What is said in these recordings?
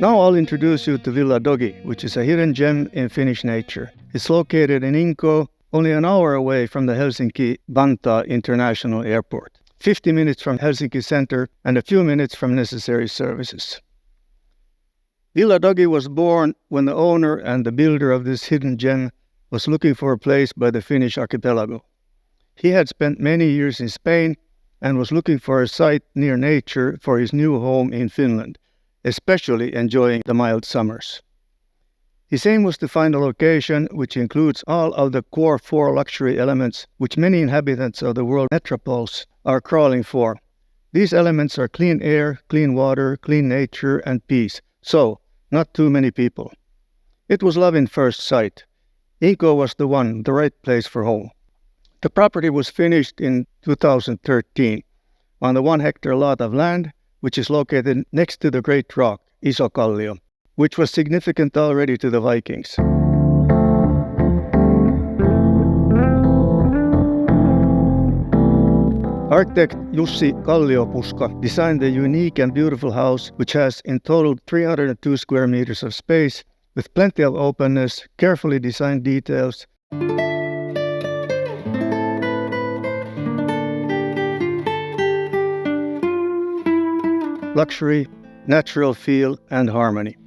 Now I'll introduce you to Villa Dogi, which is a hidden gem in Finnish nature. It's located in Inko, only an hour away from the Helsinki-Vantaa International Airport, 50 minutes from Helsinki Center and a few minutes from necessary services. Villa Dogi was born when the owner and the builder of this hidden gem was looking for a place by the Finnish archipelago. He had spent many years in Spain and was looking for a site near nature for his new home in Finland, especially enjoying the mild summers. His aim was to find a location which includes all of the core 4 luxury elements which many inhabitants of the world metropoles are crawling for. These elements are clean air, clean water, clean nature, and peace. So, not too many people. It was love in first sight. Inko was the right place for home. The property was finished in 2013 on the 1 hectare lot of land, which is located next to the great rock, Iso Kallio, which was significant already to the Vikings. Architect Jussi Kalliopuska designed the unique and beautiful house, which has in total 302 square meters of space, with plenty of openness, carefully designed details, luxury, natural feel, and harmony.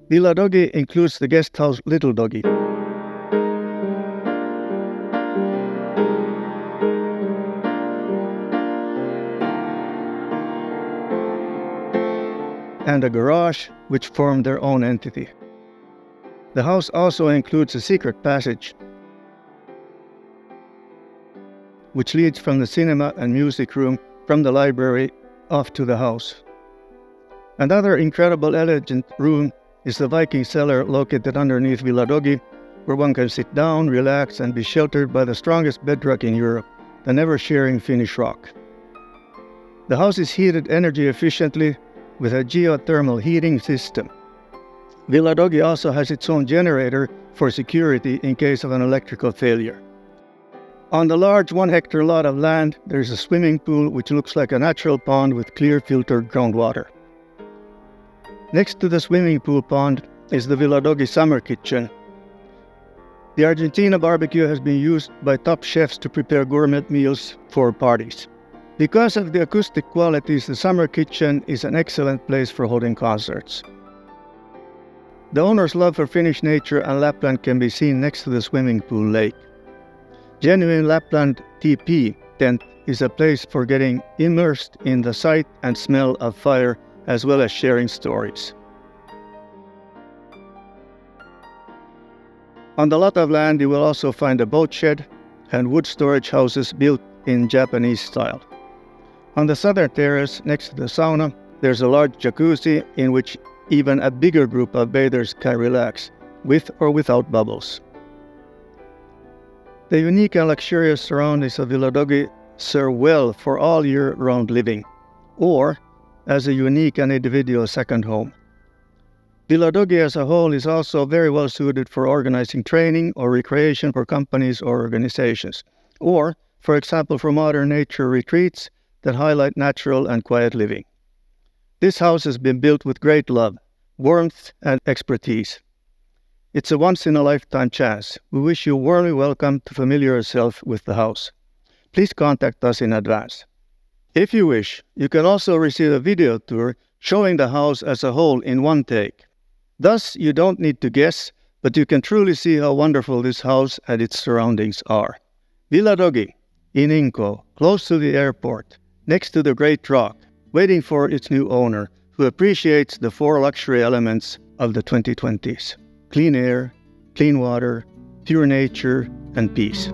Villa Dogi includes the guest house Little Dogi. And a garage, which form their own entity. The house also includes a secret passage, which leads from the cinema and music room from the library off to the house. Another incredible elegant room is the Viking cellar located underneath Villa Dogi, where one can sit down, relax, and be sheltered by the strongest bedrock in Europe, the never-sharing Finnish rock. The house is heated energy efficiently with a geothermal heating system. Villa Dogi also has its own generator for security in case of an electrical failure. On the large 1 hectare lot of land, there is a swimming pool which looks like a natural pond with clear filtered groundwater. Next to the swimming pool pond is the Villa Dogi summer kitchen. The Argentina barbecue has been used by top chefs to prepare gourmet meals for parties. Because of the acoustic qualities, the summer kitchen is an excellent place for holding concerts. The owner's love for Finnish nature and Lapland can be seen next to the swimming pool lake. Genuine Lapland TP tent is a place for getting immersed in the sight and smell of fire, as well as sharing stories. On the lot of land you will also find a boat shed, and wood storage houses built in Japanese style. On the southern terrace, next to the sauna, there's a large jacuzzi in which even a bigger group of bathers can relax, with or without bubbles. The unique and luxurious surroundings of Villa Dogi serve well for all year-round living, or as a unique and individual second home. Villa Dogi as a whole is also very well suited for organizing training or recreation for companies or organizations, or, for example, for modern nature retreats that highlight natural and quiet living. This house has been built with great love, warmth, and expertise. It's a once-in-a-lifetime chance. We wish you warmly welcome to familiar yourself with the house. Please contact us in advance. If you wish, you can also receive a video tour showing the house as a whole in one take. Thus, you don't need to guess, but you can truly see how wonderful this house and its surroundings are. Villa Dogi, in Inko, close to the airport, next to the Great Rock, waiting for its new owner, who appreciates the 4 luxury elements of the 2020s: clean air, clean water, pure nature, and peace.